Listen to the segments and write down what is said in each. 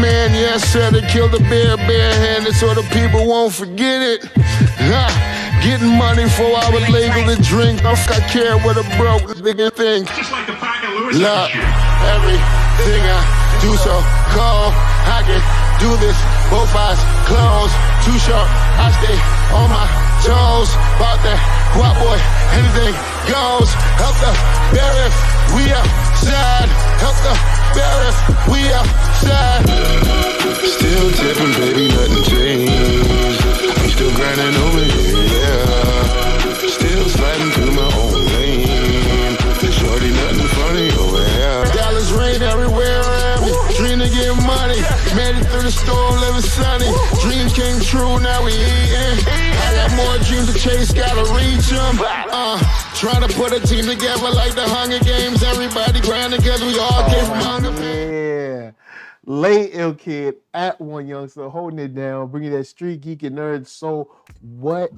man, yes, said it killed the bear barehanded so the people won't forget it. Getting money for I was legal to drink. I care what a broke nigga think. Just like the pack of Lewis. Look, everything I do so cold. I can do this, both eyes closed. Too short, I stay on my toes. About that guap boy, anything goes. Help the bear if we outside. Help the bear if we outside. Still tipping, baby, nothing changed. I'm still grinding over here, yeah. Still sliding through my own lane. Shorty, nothing funny over here. Dallas rain everywhere around me. Dream to get money. Made it through the storm, living sunny. Dreams came true, now we eating. I got more dreams to chase, gotta reach them. Trying to put a team together like the Hunger Games. Everybody grinding because we all came from hunger. Yeah. Lay Ill Kid at OneYoungsta, holding it down, bringing that StreetGeek and NERDSoul. What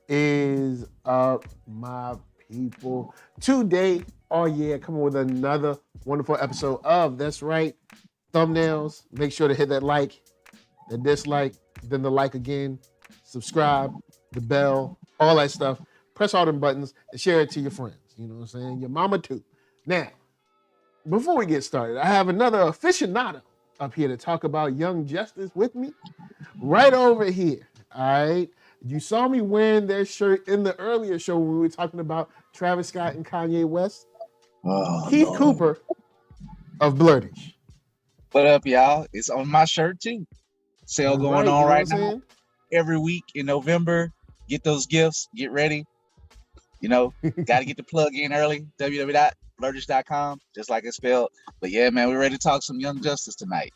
is up, my people? Today, coming with another wonderful episode of That's Right, Thumbnails. Make sure to hit that like, the dislike, then the like again, subscribe, the bell, all that stuff. Press all them buttons and share it to your friends. You know what I'm saying? Your mama too. Now, before we get started, I have another aficionado up here to talk about Young Justice with me. Right over here, all right? You saw me wearing their shirt in the earlier show when we were talking about Travis Scott and Kanye West. Keith Cooper of Blerdish. What up, y'all? It's on my shirt too. Sale going on right now. Every week in November. Get those gifts. Get ready. You know, got to get the plug in early. www.blerdish.com, just like it's spelled. But yeah, man, we're ready to talk some Young Justice tonight.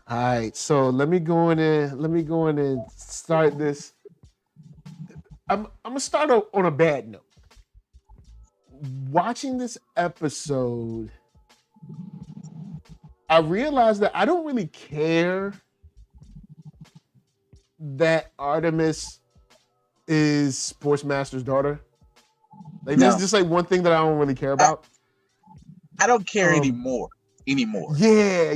All right, so let me go in and start this. I'm gonna start on a bad note. Watching this episode, I realized that I don't really care that Artemis is Sportsmaster's daughter. Like that's just like one thing that I don't really care about. I don't care anymore. Yeah.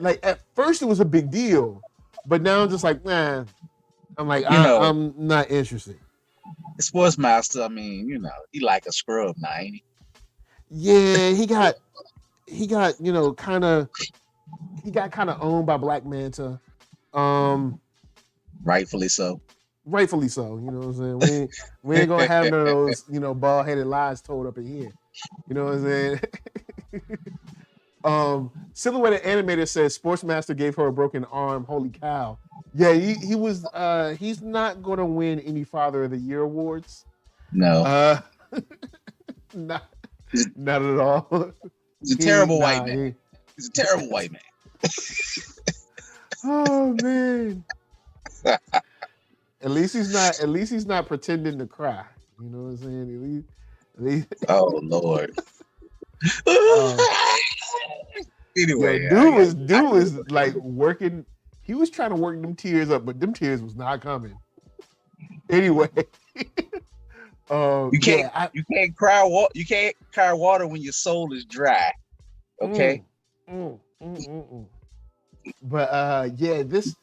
Like at first it was a big deal, but now I'm just like, nah. I'm like, I'm not interested. Sportsmaster, I mean, you know, he like a scrub now, ain't he? Yeah, he got kind of owned by Black Manta. Rightfully so. Rightfully so, you know what I'm saying? We ain't gonna have none of those, bald-headed lies told up in here. You know what I'm saying? Silhouetted Animator says Sportsmaster gave her a broken arm. Holy cow. Yeah, he was he's not gonna win any Father of the Year awards. No. Not at all. He's a terrible white man. He's a terrible white man. Oh man. At least he's not pretending to cry. You know what I'm saying? At least. Oh Lord. Anyway, dude was like working. He was trying to work them tears up, but them tears was not coming. Anyway, you can't cry water when your soul is dry. Okay. But I just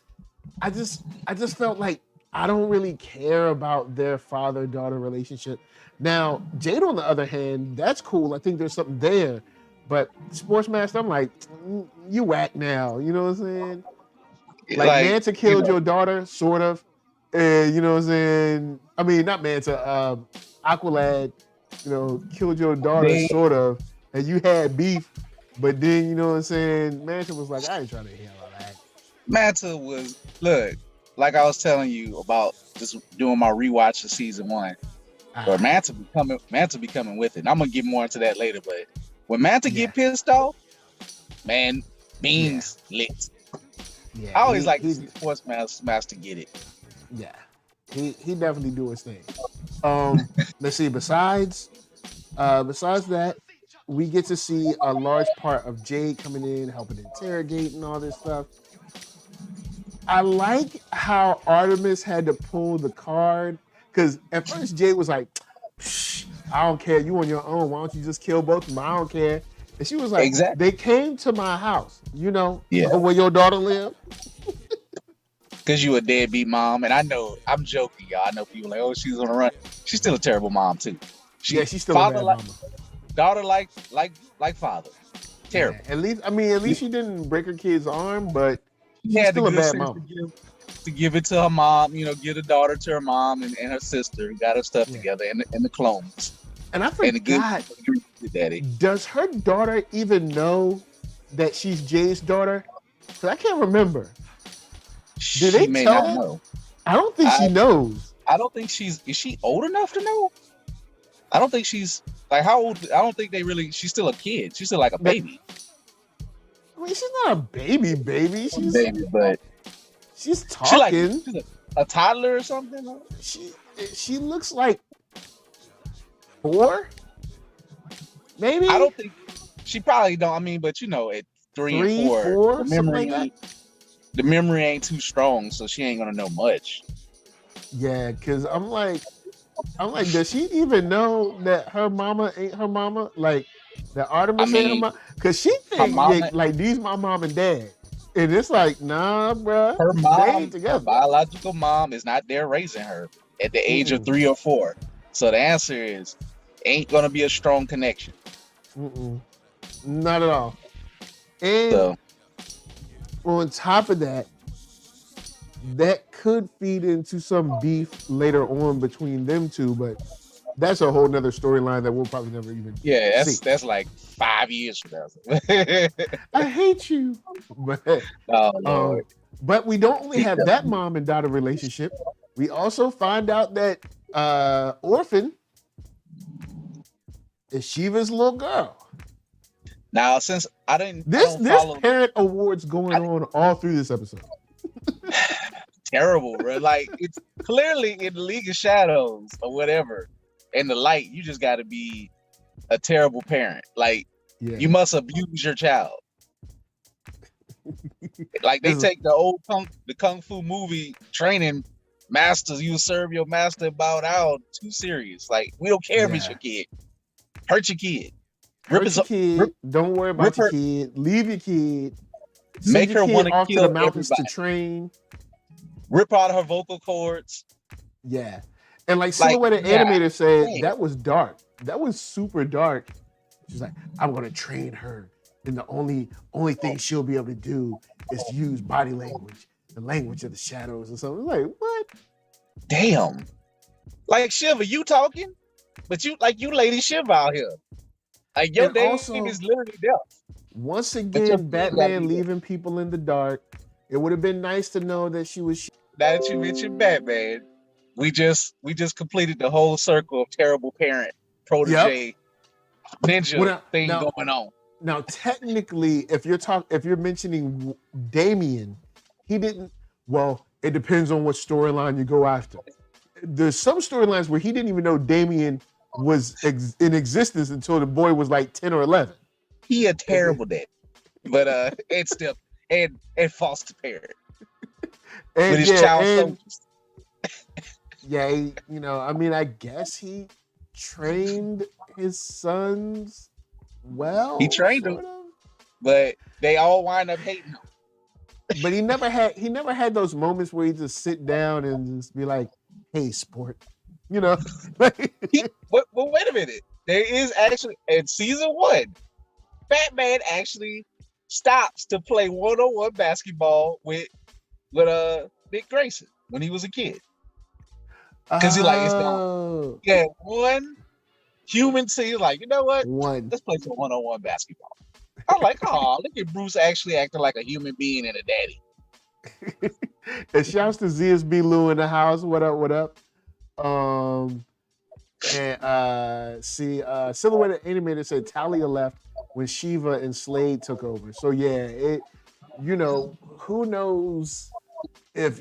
felt like I don't really care about their father-daughter relationship. Now, Jade, on the other hand, that's cool. I think there's something there. But Sportsmaster, I'm like, you whack now. You know what I'm saying? Like Manta killed your daughter, sort of. You know what I'm saying? I mean, not Manta. Aqualad, killed your daughter, sort of. And you had beef. But then, you know what I'm saying? Manta was like, I ain't trying to hear all that. Manta was, look, like I was telling you about just doing my rewatch of season 1. Or Manta be coming with it. And I'm going to get more into that later. But when Manta get pissed off, man, beans lit. Yeah, I always like to see Sportsmaster get it. Yeah, he definitely do his thing. Let's see. Besides that, we get to see a large part of Jade coming in, helping interrogate and all this stuff. I like how Artemis had to pull the card, because at first Jade was like, I don't care, you on your own. Why don't you just kill both of them? I don't care. And she was like, Exactly. they came to my house, you know, Yeah. where your daughter lived. Because you a deadbeat mom, and I know I'm joking, y'all. I know people like, oh, she's on the run. She's still a terrible mom too. She's still a bad mama. Daughter like father. Terrible. Yeah, at least she didn't break her kid's arm, but she had still the good sense to give it to her mom. You know, give the daughter to her mom and her sister. Got her stuff together, and the clones. And I forgot. Daddy. Does her daughter even know that she's Jay's daughter? Because I can't remember. Did they tell her? Know. I don't think she knows. I don't think is she old enough to know? I don't think she's like how old. I don't think she's still a kid. She's still like a baby. I mean, she's not a baby. She's a baby, but she's talking. She's a toddler or something. She looks like 4, maybe. I don't think she probably don't. I mean, but you know, at 3 and 4 the memory ain't too strong, so she ain't gonna know much. Yeah, because I'm like, does she even know that her mama ain't her mama? Like, that Artemis ain't her mama? Because she thinks like these my mom and dad, and it's like, nah, bro. Her mom, they ain't together. Her biological mom is not there raising her at the age of 3 or 4. So the answer is, ain't gonna be a strong connection. Not at all. And on top of that, that could feed into some beef later on between them two, but that's a whole nother storyline that we'll probably never even see. That's like 5 years from now. I hate you. But we don't only have that mom and daughter relationship. We also find out that Orphan is Shiva's little girl. Now, since there's parent awards going on all through this episode. Terrible, bro. Like, it's clearly in the League of Shadows or whatever. In the light, you just got to be a terrible parent. Like, you must abuse your child. Like, they take the old kung fu movie training masters. You serve your master and bow down. Too serious. Like, we don't care if it's your kid. Hurt your kid. Don't worry about your kid. Leave your kid. Make her want to kill the mountains to train. Rip out her vocal cords. Yeah. And like Silhouette Animator said, that was dark. That was super dark. She's like, I'm going to train her. And the only thing she'll be able to do is to use body language, the language of the shadows or something. Like, what? Damn. Like, Shiva, you talking? But you Lady Shiva out here. Like, your name is literally death. Once again, Batman leaving people in the dark. It would have been nice to know that she was. Now that you mentioned Batman, we just completed the whole circle of terrible parent protege ninja thing going on. Now, technically, if you're mentioning Damien, he didn't. Well, it depends on what storyline you go after. There's some storylines where he didn't even know Damien was in existence until the boy was like 10 or 11. He a terrible dad, but it's still and foster parent with his child soldiers. I guess he trained his sons well. He trained them, but they all wind up hating him. But he never had those moments where he just sit down and just be like, "Hey, sport," Well, wait a minute. There is actually in season 1, Batman actually stops to play one-on-one basketball with Dick Grayson when he was a kid. Because one human team, like, you know what? Let's play some one-on-one basketball. I'm like, oh, look at Bruce actually acting like a human being and a daddy. And shouts to ZSB Lou in the house. What up? Silhouette Animator said Talia left when Shiva and Slade took over. So yeah, who knows if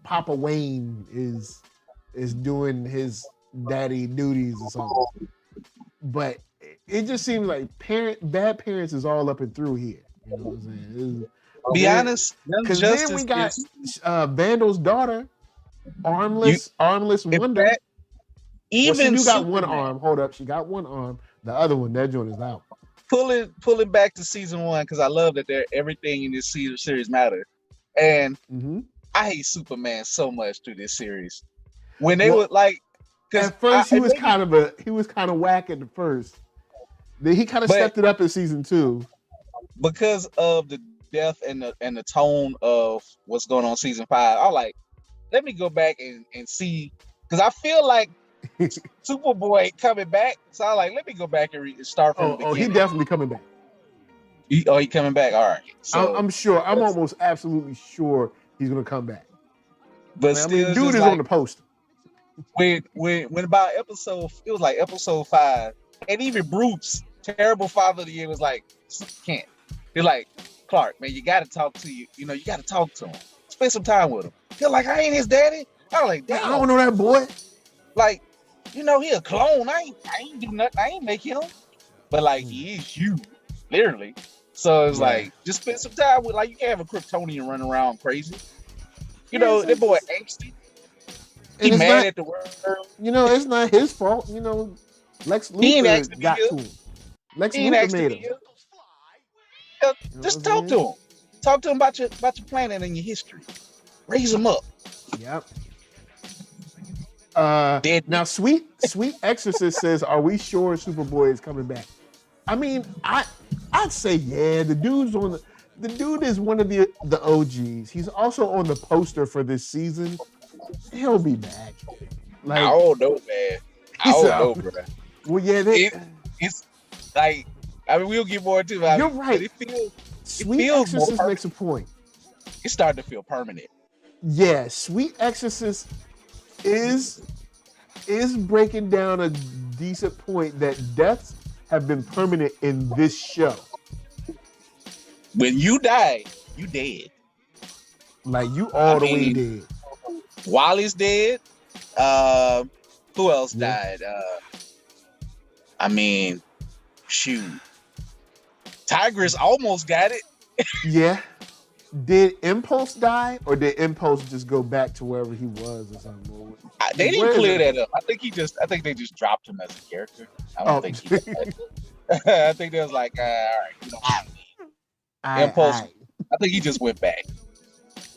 Papa Wayne is doing his daddy duties or something. But it just seems like bad parents is all up and through here. You know what I'm saying? Be honest, because then we got Vandal's daughter, Armless Wonder. She got one arm. Hold up, she got one arm, The other one, that joint is out. Pulling back to season 1 because I love that everything in this series matter, and I hate Superman so much through this series. When they were like, at first he was kind of whack at the first. Then he kind of stepped it up in season 2 because of the depth and the tone of what's going on in season 5. I was like, let me go back and see, because I feel like Superboy coming back. So I was like, let me go back and start from the beginning. He definitely coming back. He coming back. All right. So I'm sure. I'm almost absolutely sure he's gonna come back. But still, dude is like, on the poster. When about episode 5, and even Bruce, terrible father of the year, was like, can't. They're like, Clark, man, you got to talk to you. You know, you got to talk to him. Spend some time with him. They're like, I ain't his daddy. I was like, damn. I don't know that boy. Like, you know, he a clone. I ain't do nothing. I ain't make him. But like, he is you, literally. So it's like, just spend some time with, like, you can't have a Kryptonian running around crazy. You know, that boy angsty. He mad at the world. You know, it's not his fault. You know, Lex Luthor got to him. Lex Luthor made him. Just talk to him. Talk to him about your planet and your history. Raise him up. Yep. Now, Sweet Exorcist says, "Are we sure Superboy is coming back?" I mean, I'd say yeah. The dude is one of the OGs. He's also on the poster for this season. He'll be back. Like, I don't know, man. I don't know, bro. Well, yeah, it's like, I mean, we'll get more into it. You're right. Sweet Exorcist makes a point. It's starting to feel permanent. Yeah, Sweet Exorcist is breaking down a decent point that deaths have been permanent in this show. When you die, you dead. Like, you all the way dead. Wally's dead. Who else died? I mean, shoot. Tigress almost got it. Yeah. Did Impulse die, or did Impulse just go back to wherever he was or something? They didn't clear that up. I think they just dropped him as a character. I don't think he died. I think they was like, all right, you know, Impulse. I think he just went back.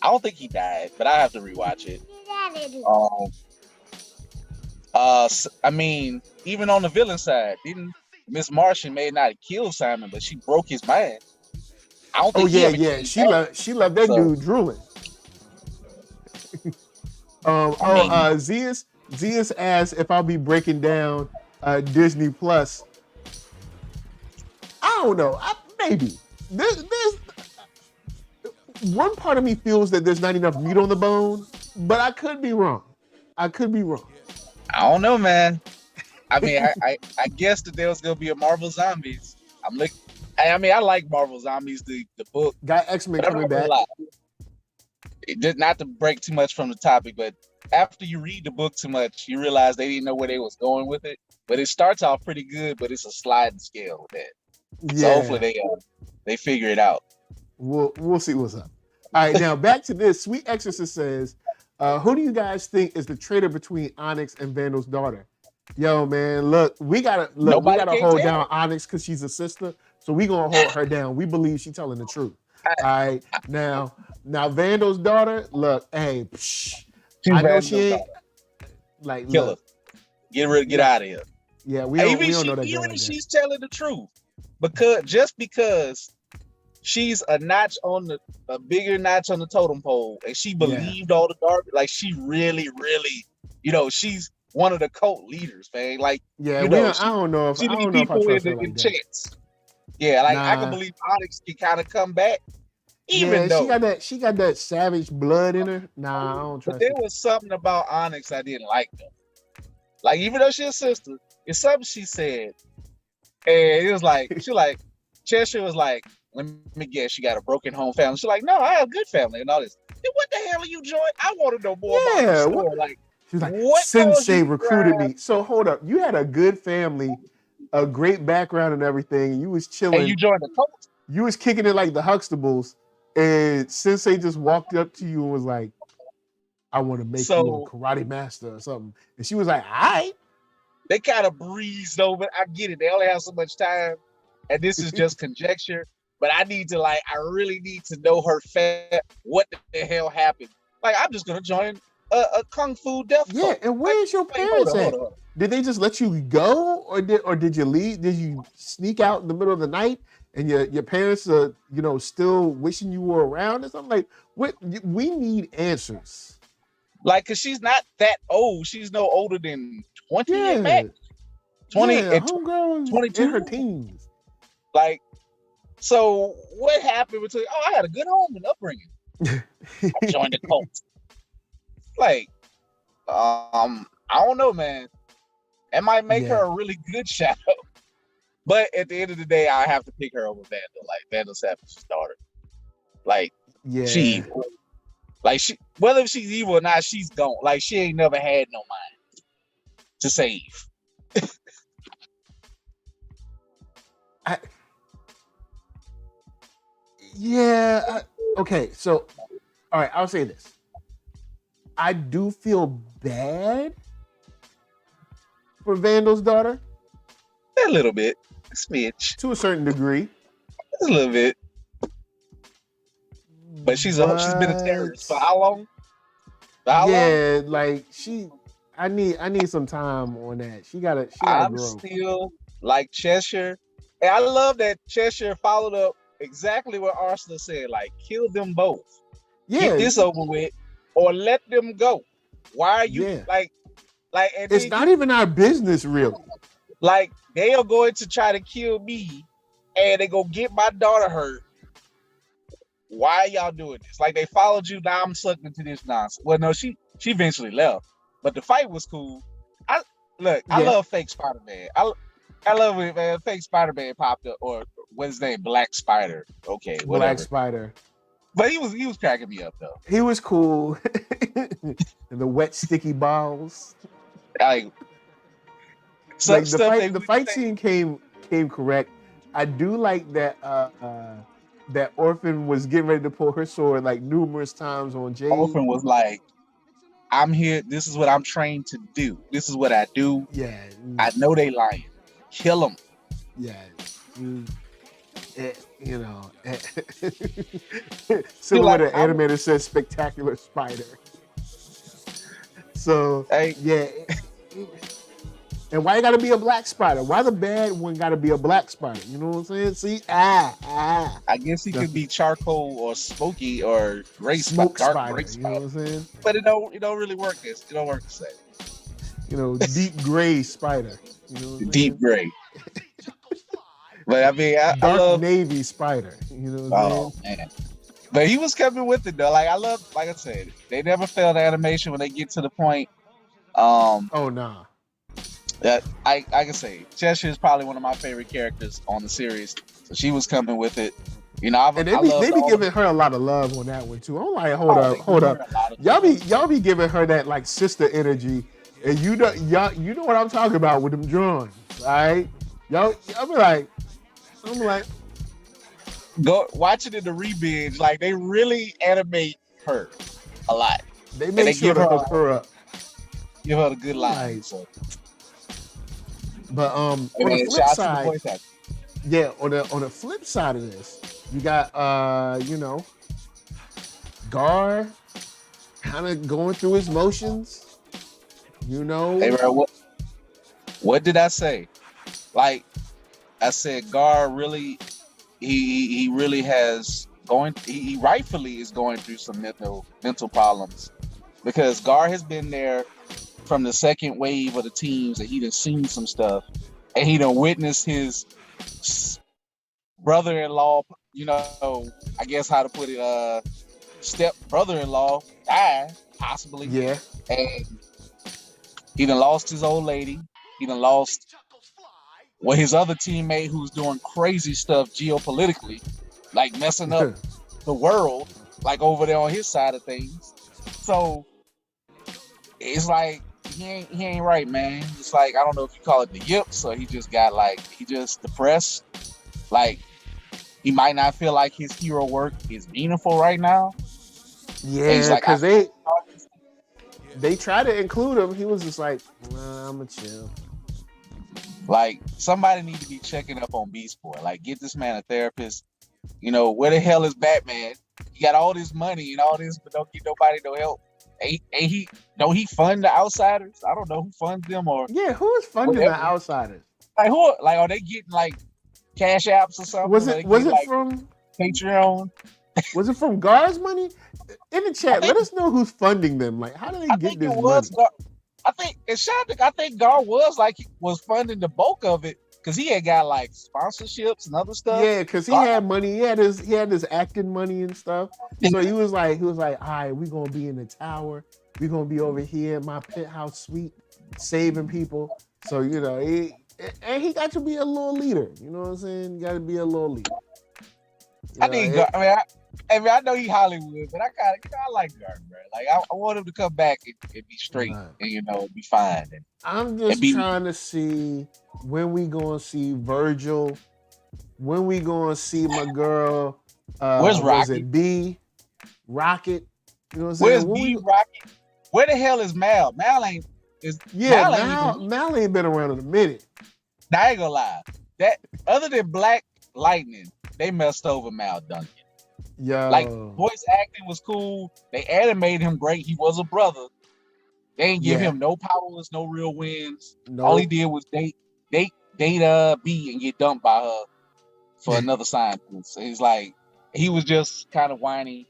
I don't think he died, but I have to rewatch it. I mean, even on the villain side, didn't Miss Martian may not have killed Simon, but she broke his mind. I don't think she left that dude drooling. Zeus asked if I'll be breaking down Disney Plus. I don't know. Maybe. There's one part of me feels that there's not enough meat on the bone, but I could be wrong. I don't know, man. I mean, I guess that there was gonna be a Marvel Zombies. I mean, I like Marvel Zombies, the book. Got X-Men coming back. It did, not to break too much from the topic, but after you read the book too much, you realize they didn't know where they was going with it. But it starts off pretty good, but it's a sliding scale with that. Yeah. So hopefully they figure it out. We'll see what's up. All right, now back to this. Sweet Exorcist says, who do you guys think is the traitor between Onyx and Vandal's daughter? Yo, man, look, we gotta hold down Onyx because she's a sister. So we gonna hold her down. We believe she's telling the truth. All right. Now Vandal's daughter, look, hey, I know she ain't like kill her. Get out of here. Yeah, we don't know that. Even if she's telling the truth, because she's a bigger notch on the totem pole, and she believed all the garbage. Like, she really, really, she's one of the cult leaders, man. Like, I don't know if I trust her like chance. Yeah, like I can believe Onyx can kind of come back, even though she got that savage blood in her. Nah, I don't trust. But there was something about Onyx I didn't like though. Like, even though she's a sister, it's something she said, and it was like Cheshire was like, let me guess, she got a broken home family. She's like, no, I have a good family and all this. Then what the hell are you joining? I want to know more about the story. Like, she's like, Sensei recruited me. So hold up, you had a good family, a great background and everything, and you was chilling. And you joined the cult. You was kicking it like the Huxtables, and Sensei just walked up to you and was like, I want to make you a karate master or something. And she was like, all right. They kind of breezed over. I get it. They only have so much time, and this is just conjecture. But I really need to know her what the hell happened. Like, I'm just gonna join a kung fu death cult. Yeah, and where's your parents at? Did they just let you go, or did you leave? Did you sneak out in the middle of the night, and your parents are still wishing you were around or something? Like, what? We need answers. Like, cause she's not that old. She's no older than 20 yeah. max. 20 yeah, homegirl 22 in her teens. Like, so what happened between? Oh, I had a good home and upbringing. I joined the cult. Like, I don't know, man. It might make her a really good shadow, but at the end of the day, I have to pick her over Vandal. Like, Vandal Savage's daughter. Like, she, like whether she's evil or not, she's gone. Like, she ain't never had no mind to save. Okay, so all right, I'll say this. I do feel bad for Vandal's daughter. A little bit. A smidge. To a certain degree. A little bit. But she's been a terrorist for how long? Long? Like I need some time on that. She gotta I'm grow. Still like Cheshire. And I love that Cheshire followed up exactly what Arsenal said. Like, kill them both. Yeah. Get this over with, or let them go. Why are you like? And it's not even our business, really. Like, they are going to try to kill me, and they go get my daughter hurt. Why are y'all doing this? Like, they followed you. Now I'm sucked into this nonsense. Well, no, she eventually left, but the fight was cool. I love fake Spider-Man. I love it, man. Fake Spider-Man popped up, or what's his name? Black Spider. Okay, whatever. Black Spider. But he was cracking me up though. He was cool. And the wet sticky balls. Like, the fight scene came correct. I do like that that Orphan was getting ready to pull her sword like numerous times on Jade. Orphan was like, I'm here. This is what I'm trained to do. This is what I do. Yeah. I know they lying. Kill them. Yeah. Similar to animator says spectacular spider. So and why you gotta be a black spider? Why the bad one gotta be a black spider? You know what I'm saying? See, I guess he could be charcoal or smoky or gray smoke dark spider. Gray you know what I'm saying? But it don't really work. It don't work the same. Deep gray spider. You know what I'm deep gray. But I mean, dark I love navy spider. You know what I'm saying? Man. But he was coming with it though. Like, like I said, they never failed animation when they get to the point. That I can say Cheshire is probably one of my favorite characters on the series. So she was coming with it. And they be giving her a lot of love on that one too. I'm like, hold up. Y'all be giving her that like sister energy. And you know what I'm talking about with them drawings, all right? Y'all be like, I'm like, go watch it in the re-binge. Like, they really animate her a lot. They make sure to hook her up. Give her a good line. Nice. But on the flip side, on the flip side of this, you got Gar kind of going through his motions. Hey, bro, what did I say? Like, I said, Gar really, he really has he rightfully is going through some mental problems, because Gar has been there from the second wave of the teams, and he done seen some stuff, and he done witnessed his brother-in-law, I guess how to put it, step brother-in-law die, possibly. Yeah. And he done lost his old lady. He done lost his other teammate who's doing crazy stuff geopolitically, like messing up the world, like over there on his side of things. So it's like, he ain't right, man. It's like, I don't know if you call it the yips, or he just depressed. Like, he might not feel like his hero work is meaningful right now. Yeah, because they try to include him. He was just like, nah, I'm gonna chill. Like somebody need to be checking up on Beast Boy. Like get this man a therapist. You know, where the hell is Batman? He got all this money and all this, but don't get nobody no help. Ain't he? Don't he fund the outsiders? I don't know who funds them or Yeah, who is funding whatever. the outsiders? Like who? Like are they getting like cash apps or something? Was it like, from Patron? Was it from Guard's money? In the chat, let us know who's funding them. Like, how do they get this money? I think it's shocking. I think Guard was funding the bulk of it because he had got like sponsorships and other stuff. Yeah, because he had money. He had his acting money and stuff. So he was like, all right, we're gonna be in the tower. We're gonna be over here in my penthouse suite, saving people. So you know, he got to be a little leader. You know what I'm saying? You got to be a little leader. I know he Hollywood, but I like Guard, bro. Like I want him to come back and be straight and be fine. I'm just trying to see when we gonna see Virgil, when we gonna see my girl. Where's Rocket? Was it B? Rocket? You know what I'm saying? Where's B? Rocket? Where the hell is Mal? Mal ain't been around in a minute. Now, I ain't gonna lie. That other than Black Lightning, they messed over Mal Duncan. Yeah, like voice acting was cool. They animated him great. He was a brother. They ain't give him no powers, no real wins. Nope. All he did was date B and get dumped by her for another scientist. So he's like, he was just kind of whiny,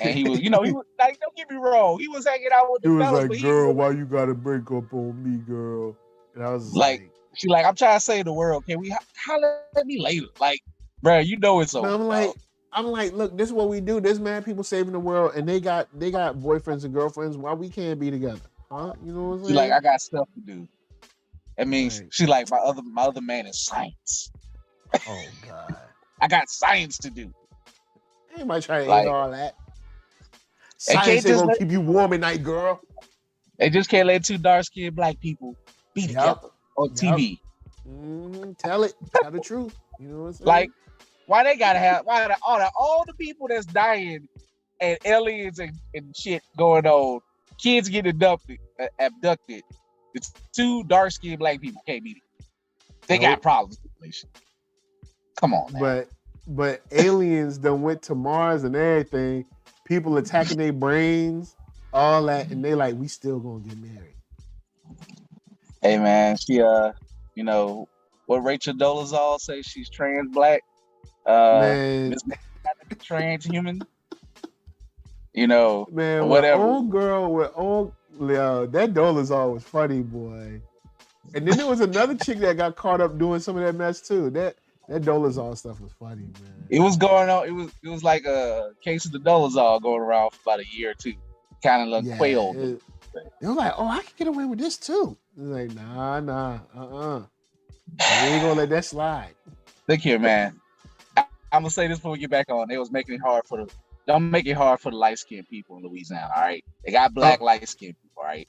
and he was, he was like, don't get me wrong, he was hanging out with the fellas. He was like, girl, why you gotta break up on me, girl? And I was like, she like, I'm trying to save the world. Can we holler at me later? Like, bro, it's over. I'm like, look, this is what we do. There's mad people saving the world, and they got boyfriends and girlfriends. Why we can't be together? Huh? You know what I'm saying? She's like, I got stuff to do. That means she's like, my other man is science. Oh God. I got science to do. Anybody trying to eat all that? Science ain't gonna keep you warm at night, girl. They just can't let two dark-skinned black people be together on TV. Tell the truth. You know what I'm saying? Like, why they gotta have all the people that's dying and aliens and shit going on, kids get abducted. It's two dark-skinned black people can't be together. They got problems. Come on, man. But aliens done went to Mars and everything. People attacking their brains, all that, and they like, we still gonna get married. Hey man, she what Rachel Dolezal say, she's trans black. Man, transhuman. Man, whatever. Old girl with that Dolezal was funny, boy. And then there was another chick that got caught up doing some of that mess too. That Dolezal stuff was funny, man. It was going on. It was like a case of the Dolezal going around for about a year or two. Kind of quailed. They were like, "Oh, I can get away with this too." It was like, nah, we ain't gonna let that slide. Look here, man. I'm gonna say this before we get back on. They was making it hard don't make it hard for the light skinned people in Louisiana. All right, they got black light skinned people. All right,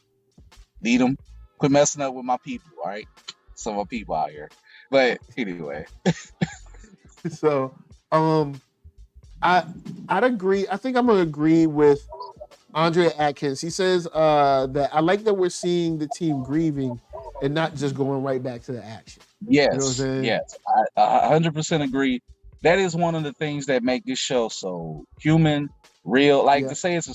lead them. Quit messing up with my people. All right, some of my people out here. But anyway, so I'd agree. I think I'm gonna agree with Andre Atkins. He says that I like that we're seeing the team grieving and not just going right back to the action. Yes, you know what I'm saying? Yes, I 100% agree. That is one of the things that make this show so human, real. Like to say it's a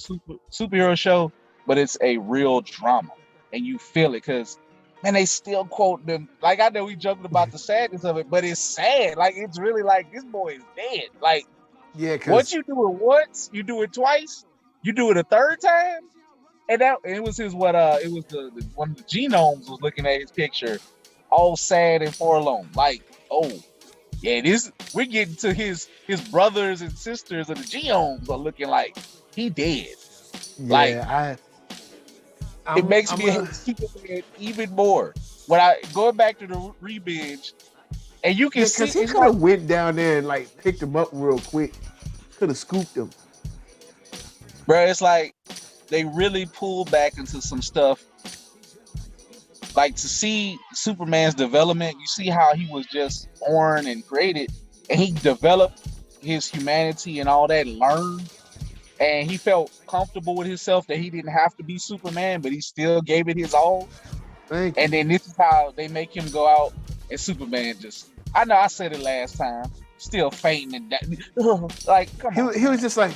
superhero show, but it's a real drama, and you feel it because. And they still quote them. Like, I know we joked about the sadness of it, but it's sad. Like, it's really like, this boy is dead. Like, once you do it once, you do it twice, you do it a third time. And it was his, one of the genomes was looking at his picture, all sad and forlorn. Like, we're getting to his brothers and sisters and the genomes are looking like he dead. It makes me hate Superman even more. When going back to the re-binge, and you can see because he could have went down there and like picked him up real quick. Could have scooped him. Bro, it's like they really pulled back into some stuff. Like to see Superman's development, you see how he was just born and created, and he developed his humanity and all that and learned. And he felt comfortable with himself that he didn't have to be Superman, but he still gave it his all. And then this is how they make him go out And Superman just, I know I said it last time, still fainting and that. Like, come on. He was just like,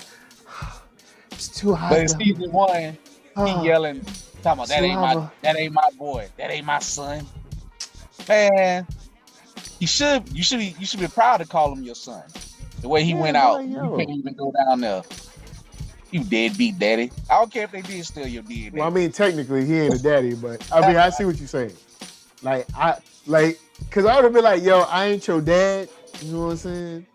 it's too hot. But in season 1, he yelling, talking about that ain't my boy, that ain't my son. Man, you should be proud to call him your son. The way he went out, you can't even go down there. You deadbeat daddy. I don't care if they did steal your DNA. Well, I mean, technically he ain't a daddy, but I mean, I see what you're saying. Cause I would have been like, yo, I ain't your dad. You know what I'm saying?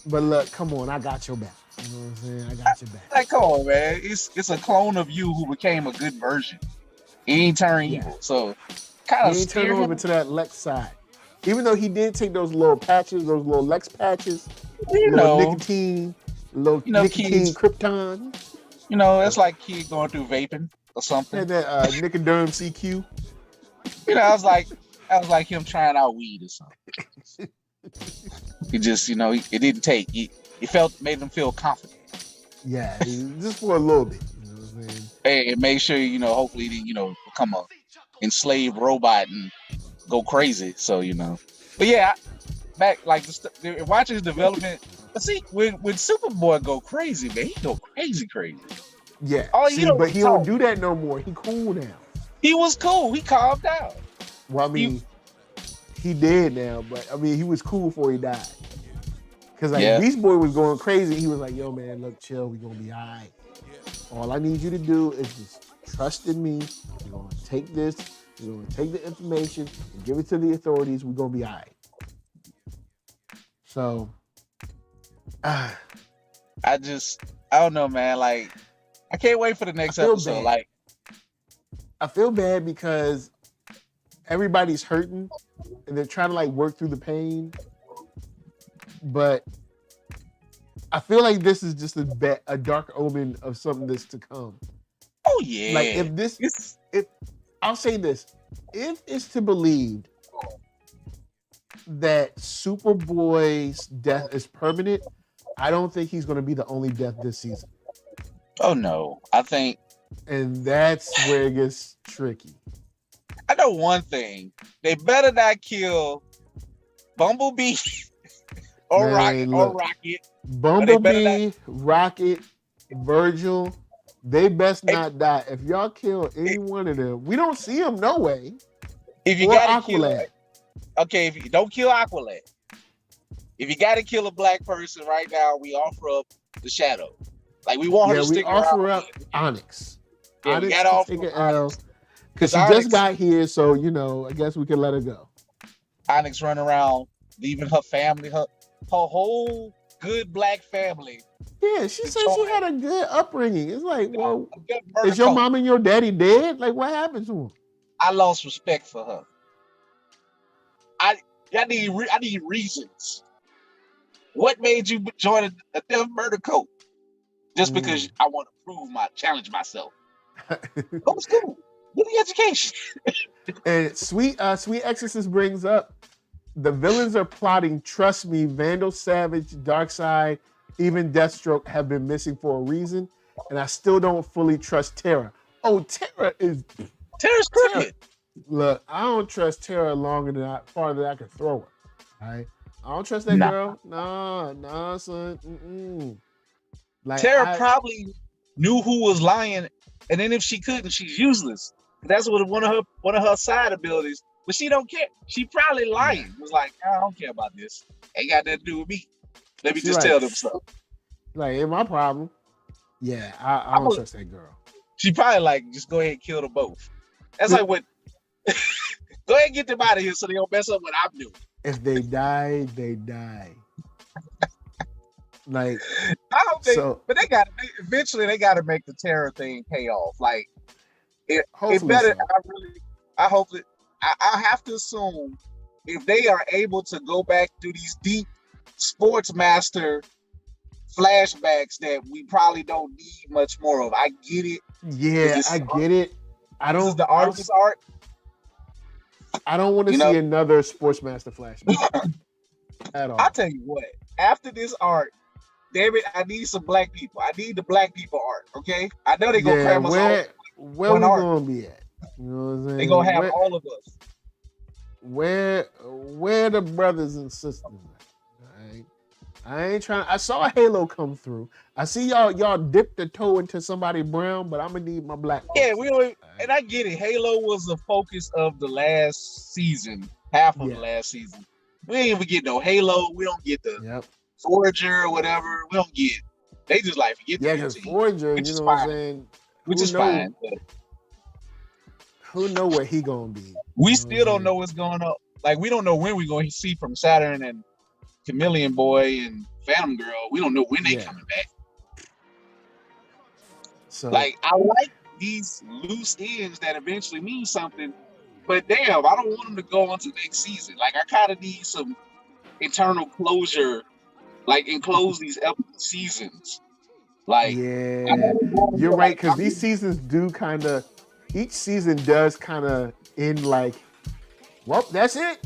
But look, come on, I got your back. You know what I'm saying? I got your back. Like, come on, man. It's a clone of you who became a good version. He ain't turned evil, so kind of. He ain't turned over to that Lex side. Even though he did take those little patches, those little Lex patches, nicotine, nicotine kids, Krypton. You know, it's like kids going through vaping or something. Had that Nicoderm CQ. You know, I was like him trying out weed or something. He just, you know, it didn't take. It made him feel confident. Yeah, just for a little bit. You know what I'm saying? Hey, and make sure, you know, hopefully, you know, become a enslaved robot and go crazy. So, you know, but yeah, back like watching his development. But see, when Superboy go crazy, man, he go crazy. Yeah, but he don't do that no more. He cool now. He was cool. He calmed down. Well, I mean, he dead now, but I mean, he was cool before he died. Cause like Beast Boy was going crazy. He was like, "Yo, man, look, chill. We gonna be all right. All I need you to do is just trust in me. You're gonna take this. You're gonna take the information and give it to the authorities. We're gonna be all right." So, I don't know, man. Like, I can't wait for the next episode. Bad. Like, I feel bad because everybody's hurting and they're trying to like work through the pain. But I feel like this is just a dark omen of something that's to come. Oh yeah. Like if I'll say this, if it's to believe that Superboy's death is permanent, I don't think he's going to be the only death this season. Oh no, I think, and that's where it gets tricky. I know one thing: they better not kill Bumblebee. Or Rocket. Bumblebee, Rocket, Virgil, they best not die. If y'all kill any one of them, we don't see them no way. If you gotta kill if you don't kill Aqualad. If you gotta kill a black person right now, we offer up the Shadow. Like we want her to stick around. We offer up Onyx. Yeah, Onyx we gotta offer Onyx. Because she just got here, so you know, I guess we can let her go. Onyx run around, leaving her family, her whole good black family. Yeah, she said she had a good upbringing. It's like, well, is your mom and your daddy dead? Like, what happened to them? I lost respect for her. I need reasons. What made you join a Death Murder cult? Just because I want to challenge myself. Go to school. Get the education. And Sweet Exorcist brings up, the villains are plotting. Trust me, Vandal Savage, Darkseid, even Deathstroke have been missing for a reason, and I still don't fully trust Terra. Oh, Terra's crooked. Look, I don't trust Terra farther than I can throw her. All right, I don't trust that girl. Nah, son. Mm-mm. Like Terra probably knew who was lying, and then if she couldn't, she's useless. That's what one of her side abilities. But she don't care. She probably lying. Was like, I don't care about this. Ain't got nothing to do with me. Let me just tell them so. Like, ain't my problem. Yeah, I don't trust that girl. She probably like, just go ahead and kill them both. That's like what. Go ahead and get them out of here so they don't mess up what I'm doing. If they die, they die. Like, I don't think, but eventually they got to make the terror thing pay off. Like, it better. So. I have to assume if they are able to go back through these deep sports master flashbacks that we probably don't need much more of. I get it. Yeah, I get it. This is the Artemis art. I don't want to see another Sportsmaster flashback at all. I'll tell you what. After this art, damn it, I need some black people. I need the black people art. Okay, I know they're gonna cram us all. Where we gonna be at? You know what I'm saying? They're gonna have all of us. where the brothers and sisters at? All right. I ain't trying. I saw Halo come through. I see y'all dip the toe into somebody brown, but I'm gonna need my black. Yeah, we only, and I get it. Halo was the focus of the last season, half of the last season. We ain't even get no Halo. We don't get the Forager or whatever. We don't get. They just like forget the because Forager, you know what I'm saying? Which is fine. Who know where he gonna be? We still don't know what's going on. Like we don't know when we're going to see from Saturn and Chameleon Boy and Phantom Girl. We don't know when they coming back. So like I like these loose ends that eventually mean something, but damn, I don't want them to go on to next season. Like I kind of need some internal closure, like enclose these seasons. Like you're right, because these seasons do kind of. Each season does kind of end like, well, that's it.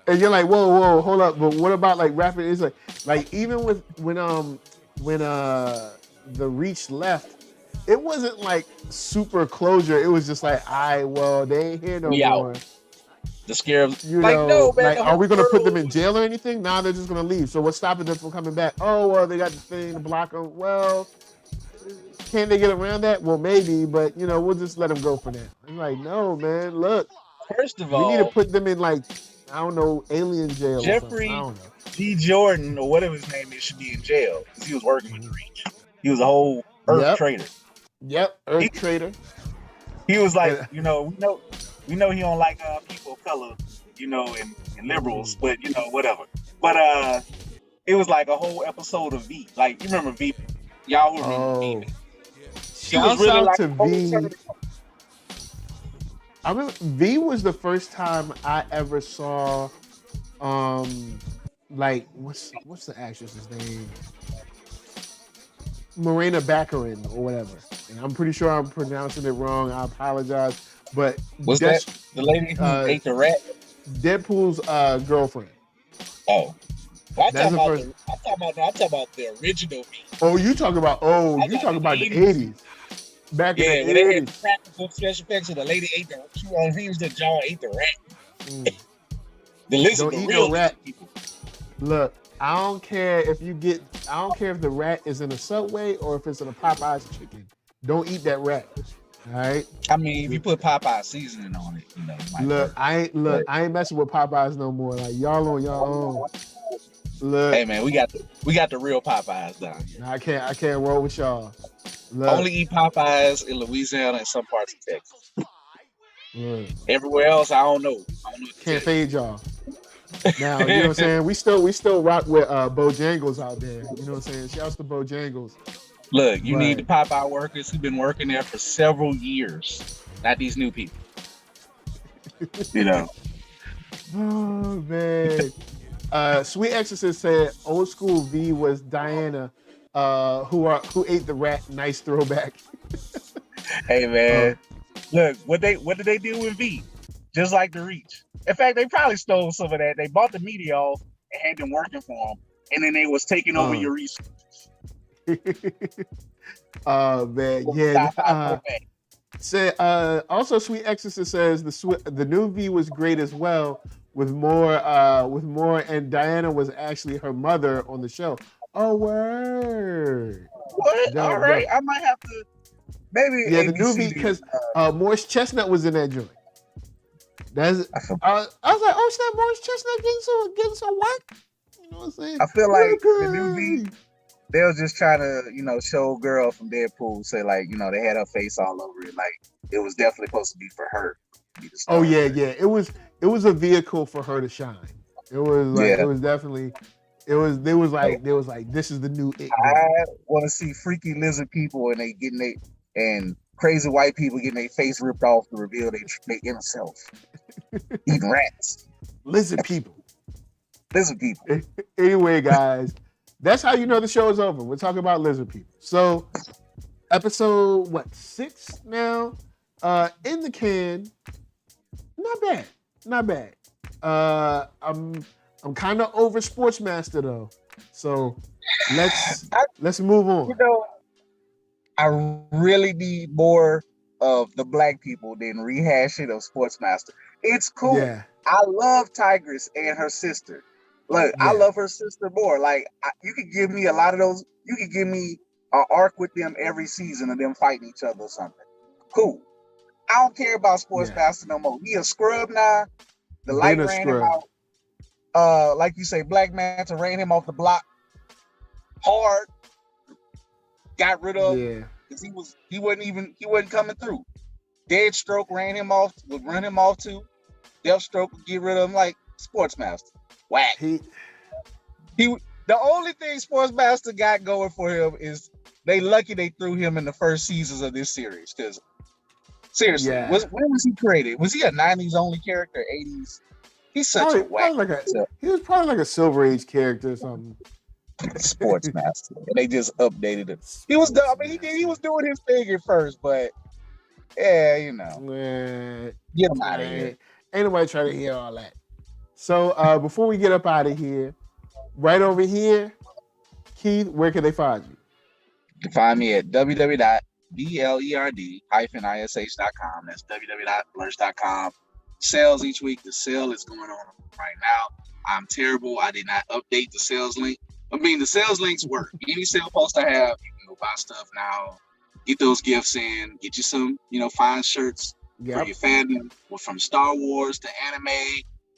And you're like, whoa, hold up. But what about like rapid? It's like even with when the Reach left, it wasn't like super closure. It was just like, they ain't here no more. The scare of no, man. Like, are we gonna put them in jail or anything? Nah, they're just gonna leave. So what's stopping them from coming back? Oh, well, they got the thing to block them. Well, can they get around that? Well, maybe, but we'll just let them go for that. I'm like, no, man. Look, first of all, we need to put them in like, I don't know, alien jail. Jeffrey I don't know. G. Jordan or whatever his name is should be in jail because he was working with the Reach. He was a whole Earth traitor. Yep, Earth traitor. He was like, we know he don't like people of color, and liberals, but whatever. But it was like a whole episode of V. Like you remember V? Y'all remember V? Shouts really out to V. I remember V was the first time I ever saw, like what's the actress's name? Morena Baccarin or whatever. And I'm pretty sure I'm pronouncing it wrong. I apologize. But was that the lady who ate the rat? Deadpool's girlfriend. Oh. Well, I'm talking about the original V. Oh, you talking about the 80s. Back in the 80s. They had practical special effects and the lady ate the jaw ate the rat. The lizard, the real rat. People. Look, I don't care if the rat is in a Subway or if it's in a Popeye's chicken. Don't eat that rat. All right. I mean, if you put Popeye seasoning on it, it might I ain't messing with Popeyes no more. Like y'all on your own. Look. Hey man, we got the real Popeyes down here. I can't roll with y'all. Look. Only eat Popeyes in Louisiana and some parts of Texas. Look. Everywhere else, I don't know. Can't fade y'all. Now, you know what I'm saying? We still rock with Bojangles out there. You know what I'm saying? Shouts to Bojangles. Look, you need the Popeye workers who've been working there for several years. Not these new people. Oh man. Sweet Exorcist said old school V was Diana, who ate the rat. Nice throwback. Hey man. Look, what did they do with V? Just like the Reach. In fact, they probably stole some of that. They bought the media off and had them working for them, and then they was taking over your resources. Oh man, yeah. Also, Sweet Exorcist says the new V was great as well, with more, and Diana was actually her mother on the show. Oh word! What? All right, I might have to. Maybe the new V because Morris Chestnut was in that joint. I was like, oh snap, Morris Chestnut getting some work. You know what I'm saying? I feel like the new V, they was just trying to, show girl from Deadpool, say like, they had her face all over it. Like it was definitely supposed to be for her. Oh yeah. It was a vehicle for her to shine. It was like it was definitely. They was like this is the new it. I want to see freaky lizard people and crazy white people getting their face ripped off to reveal their inner self. Eating rats. Lizard people. Anyway, guys, that's how you know the show is over. We're talking about lizard people. So, episode 6 now? In the can. Not bad. I'm kind of over Sportsmaster though. So let's move on. I really need more of the black people than rehashing of Sportsmaster. It's cool. Yeah. I love Tigress and her sister. Look, I love her sister more. Like, you could give me a lot of those. You could give me an arc with them every season of them fighting each other or something. Cool. I don't care about Sports Master no more. He a scrub now. The light ran him out. Like you say, Black Manta ran him off the block hard. Got rid of because he wasn't coming through. Deadstroke ran him off too. Deathstroke would get rid of him like Sportsmaster. Whack. The only thing Sportsmaster got going for him is they threw him in the first seasons of this series. Because seriously, when was he created? Was he a 90s only character, 80s? He's such a whack. He was probably like a Silver Age character or something. Sportsmaster. And they just updated him. He was dumb. I mean, he was doing his thing at first, but yeah, you know. Man, get him out of here. Ain't nobody trying to hear all that. So before we get up out of here, right over here, Keith, where can they find you? You can find me at www.blerd-ish.com. That's www.blerdish.com. Sales each week. The sale is going on right now. I'm terrible. I did not update the sales link. I mean, the sales links work. Any sale post I have, you can go buy stuff now. Get those gifts in. Get you some, fine shirts for your fandom. From Star Wars to anime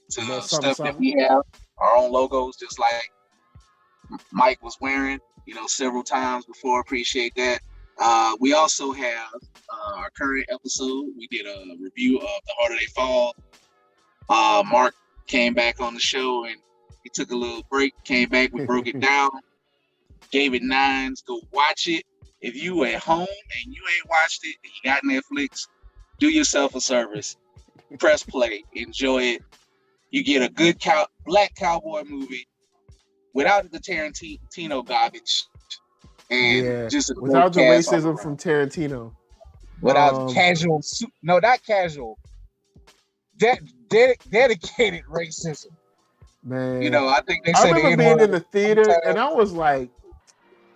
to stuff that we have. Our own logos, just like Mike was wearing, several times before. Appreciate that. We also have our current episode. We did a review of The Harder They Fall. Mark came back on the show and he took a little break, came back, we broke it down, gave it 9s. Go watch it. If you at home and you ain't watched it and you got Netflix, do yourself a service. Press play, enjoy it. You get a good black cowboy movie without the Tarantino garbage. And just without the racism from Tarantino. Without casual, no, not casual. Dedicated racism. Man, I think they said I remember being in the theater and I was like,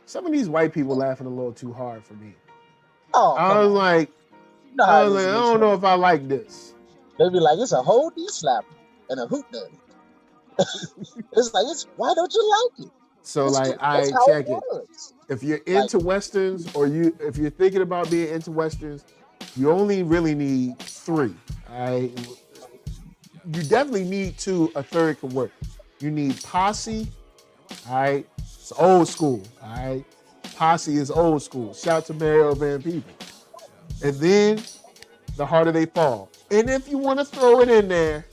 some of these white people laughing a little too hard for me. I was like, I don't know if I like this. They be like, it's a whole D slapper and a hoot daddy. It's like, why don't you like it? So I check it. If you're into westerns or if you're thinking about being into westerns, you only really need 3. You definitely need 2. A third can work. You need Posse. All right, it's old school. All right, Posse is old school. Shout to Mario Van Peebles. And then The Harder They Fall. And if you want to throw it in there,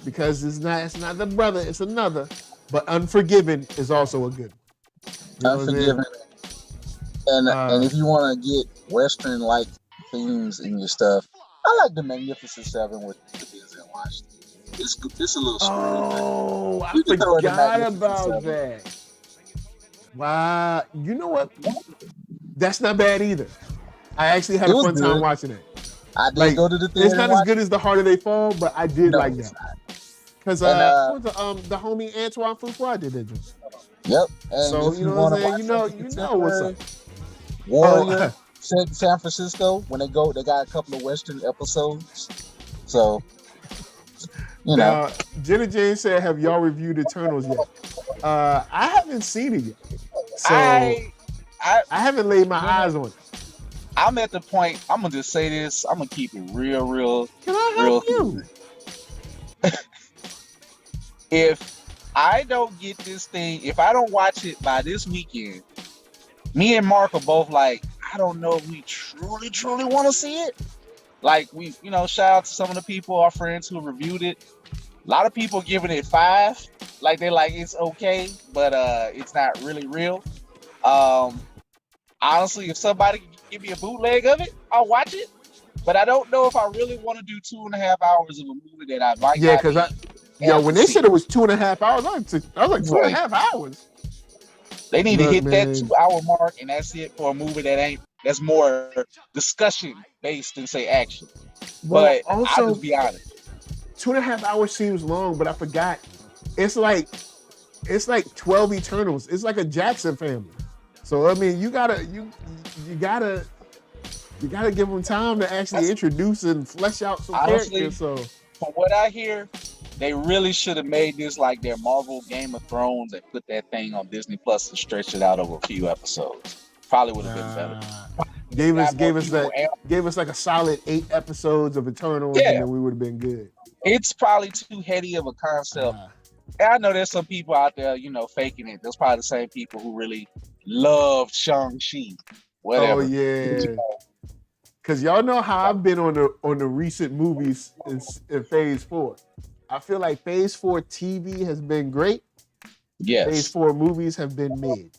because it's not the brother, it's another. But Unforgiven is also a good one. Unforgiven. And if you want to get Western-like themes in your stuff, I like the Magnificent Seven with Denzel Washington. It's a little screwy. Oh, I forgot about that. Wow. You know what? That's not bad either. I actually had a fun time watching it. I did go to the theater. It's not as good as The Harder They Fall, but I did like that. Because the homie Antoine Fuqua did that joint. Yep. And so you know what I'm saying? You know what's up. Warrior, San Francisco, when they got a couple of Western episodes. So, Now, Jenna Jane said, have y'all reviewed Eternals yet? I haven't seen it yet. So I haven't laid my eyes on it. I'm at the point, I'm going to just say this. I'm going to keep it real. Can I help you? If I don't get this thing, if I don't watch it by this weekend, me and Mark are both like, I don't know if we truly want to see it. Like, we, shout out to some of the people, our friends who reviewed it. A lot of people giving it 5. Like, they're like, it's okay, but it's not really real. Honestly, if somebody can give me a bootleg of it, I'll watch it. But I don't know if I really want to do 2.5 hours of a movie that I might not because when they said it was 2.5 hours, I was like 2.5 hours. They need to hit that 2-hour mark, and that's it for a movie that's more discussion based than say action. But also, I'll just be honest. 2.5 hours seems long, but I forgot. It's like 12 Eternals. It's like a Jackson family. So I mean, you gotta give them time to actually introduce and flesh out some characters. So from what I hear, they really should have made this like their Marvel Game of Thrones and put that thing on Disney Plus and stretch it out over a few episodes. Probably would have been better. Gave us like a solid 8 episodes of Eternals, and then we would have been good. It's probably too heady of a concept. And I know there's some people out there, faking it. There's probably the same people who really loved Shang-Chi. Whatever. Oh yeah. Cause y'all know how I've been on the recent movies in Phase 4. I feel like Phase 4 TV has been great. Yes. Phase 4 movies have been mid.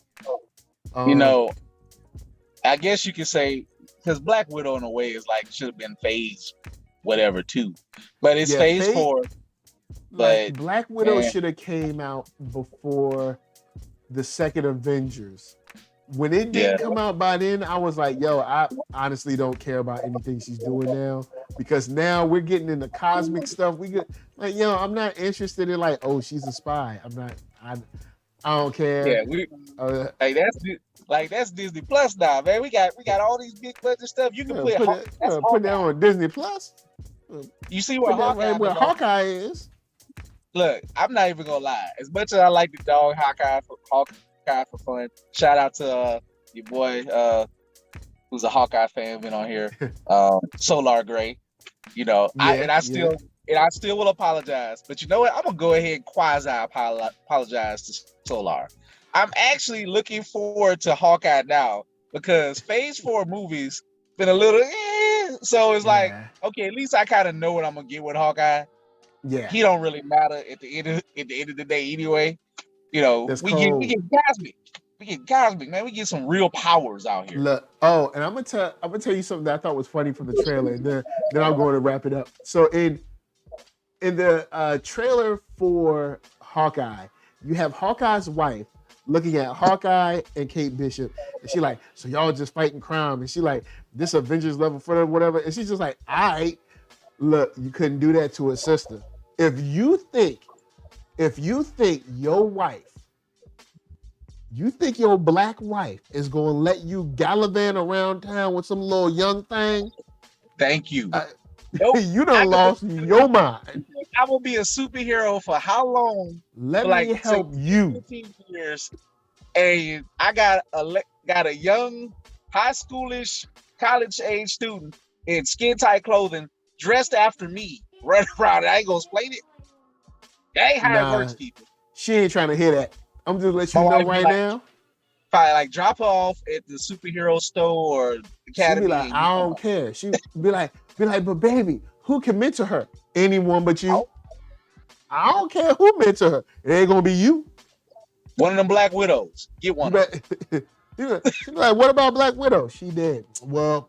I guess you could say, because Black Widow in a way is like should have been Phase whatever 2, but it's Phase 4. But Black Widow should have came out before the second Avengers. When it didn't come out by then, I was like, yo, I honestly don't care about anything she's doing now, because now we're getting into cosmic stuff. We get like, yo, I'm not interested in like, oh, she's a spy. I don't care. Yeah, that's Disney Plus now, man. We got all these big budget stuff. You can put that on Disney Plus. You see what Hawkeye is? Look, I'm not even gonna lie. As much as I like the dog Hawkeye for fun, shout out to your boy who's a Hawkeye fan, been on here, Solar Gray. I still will apologize, but you know what? I'm gonna go ahead and quasi apologize to Solar. I'm actually looking forward to Hawkeye now, because Phase 4 movies been a little so it's like, okay, at least I kind of know what I'm gonna get with Hawkeye. Yeah, he don't really matter at the end of the day anyway. We get cosmic. We get cosmic, man. We get some real powers out here. Look, and I'm gonna tell you something that I thought was funny from the trailer, and then I'm going to wrap it up. So in the trailer for Hawkeye, you have Hawkeye's wife looking at Hawkeye and Kate Bishop, and she like, so y'all just fighting crime, and she like, this Avengers level for whatever, and she's just like, all right, look, you couldn't do that to her sister. If you think your wife, your black wife is gonna let you gallivant around town with some little young thing? Thank you. You done lost your mind. I will be a superhero for how long? Let me help you. 15 years, and I got a young, high schoolish, college age student in skin tight clothing, dressed after me, running around. I ain't gonna explain it. That ain't how it works, people. She ain't trying to hear that. I'm just letting you know right now. If I drop her off at the superhero store or academy, she be like, I don't care. She be like, but baby, who can mentor her? Anyone but you. I don't care who mentor her. It ain't gonna be you. One of them Black Widows. Get one. She be like, what about Black Widow? She dead. Well,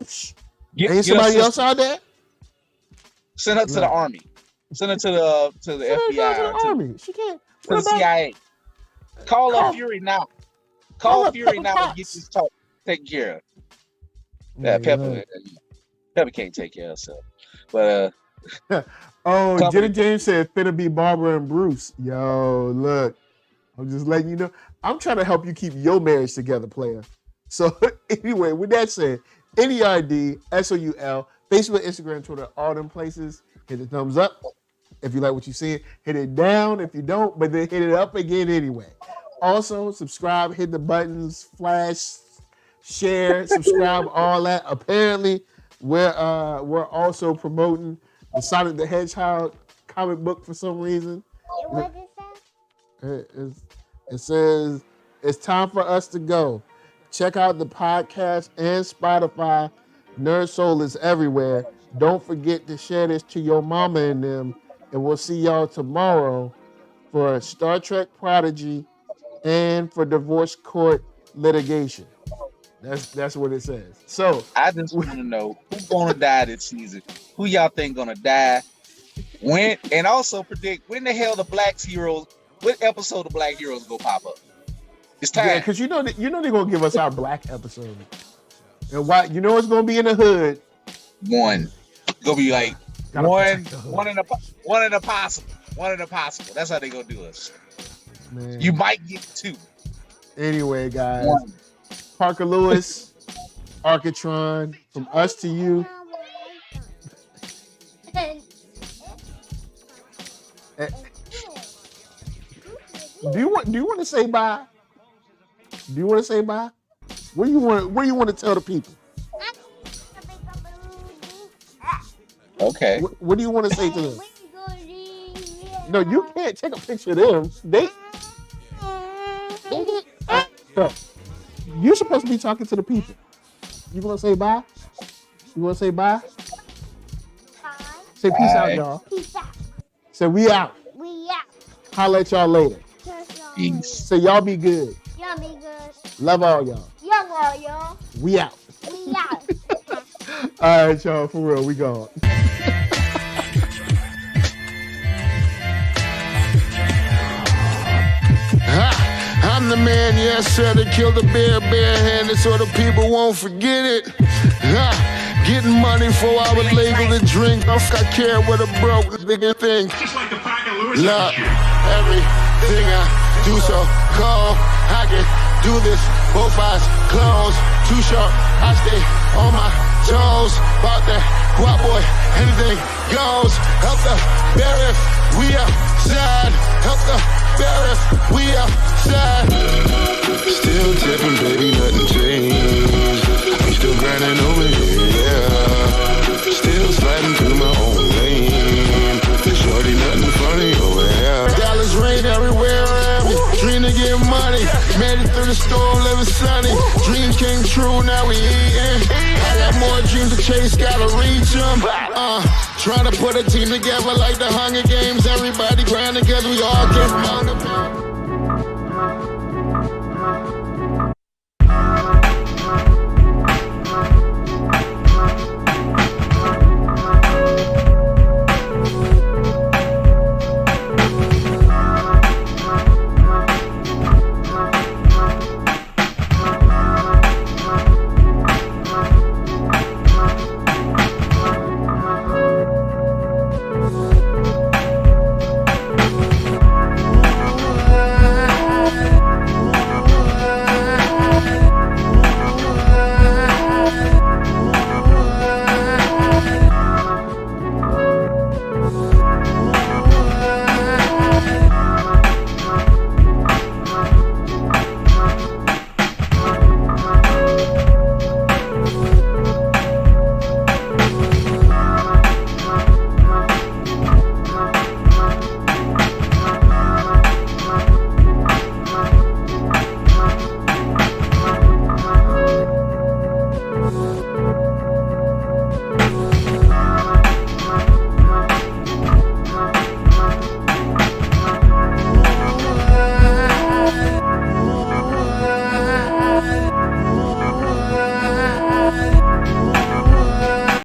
ain't somebody else out there? Send her to the army. Send her to the FBI. To the army. She can't. To the CIA. Call up Fury now. Call Fury now and get this talk taken care of. Yeah, Pepper can't take care of herself. But Jenny James said finna be Barbara and Bruce. Yo, look. I'm just letting you know. I'm trying to help you keep your marriage together, player. So anyway, with that said, NERD, SOUL, Facebook, Instagram, Twitter, all them places. Hit the thumbs up if you like what you see. Hit it down if you don't, but then hit it up again anyway. Also, subscribe, hit the buttons, flash, share, subscribe, all that. Apparently, we're also promoting the Sonic the Hedgehog comic book for some reason. What is that? It says it's time for us to go. Check out the podcast and Spotify. NERDSoul is everywhere. Don't forget to share this to your mama and them. And we'll see y'all tomorrow for Star Trek Prodigy and for divorce court litigation. That's what it says. So I just want to know who's gonna die this season. Who y'all think gonna die? When, and also predict when the hell the Black Heroes, what episode of Black Heroes go pop up? It's time. Yeah, because you know they're gonna give us our Black episode. And why? You know it's gonna be in the hood. One. It's gonna be like one in a possible. That's how they gonna do us. Man. You might get 2. Anyway, guys. Parker Lewis, Arcatron, from us to you. Do you want to say bye? Do you want to say bye? What do you want to tell the people? Okay. What do you want to say to them? No, you can't take a picture of them. You're supposed to be talking to the people. You gonna say bye? You wanna say bye? Say peace out, y'all. Peace out. Say we out. We out. Holla at y'all later. Peace. Say y'all be good. Y'all be good. Love all y'all. Y'all are, y'all. We out. We out. All right, y'all, for real, we gone. I'm the man, yes sir, that killed the bear barehanded so the people won't forget it. Getting money for I was legal to drink. I care what a broke nigga think. Look, everything I do so cold. I can do this, both eyes closed. Too short, I stay on my toes. About that guap boy, anything goes. Help the bear if we outside. Help the bear if we outside. Still tipping, baby, nothing changed. I'm still grinding over here, yeah. Still sliding through my own lane. Shorty, nothing funny over here. Dallas rain everywhere around me. Dream to get money. Made it through the storm, living sunny. Dreams came true, now we eating. I got more dreams to chase, gotta reach them. Trying to put a team together like the Hunger Games. Everybody grinding cause we all came from Hunger.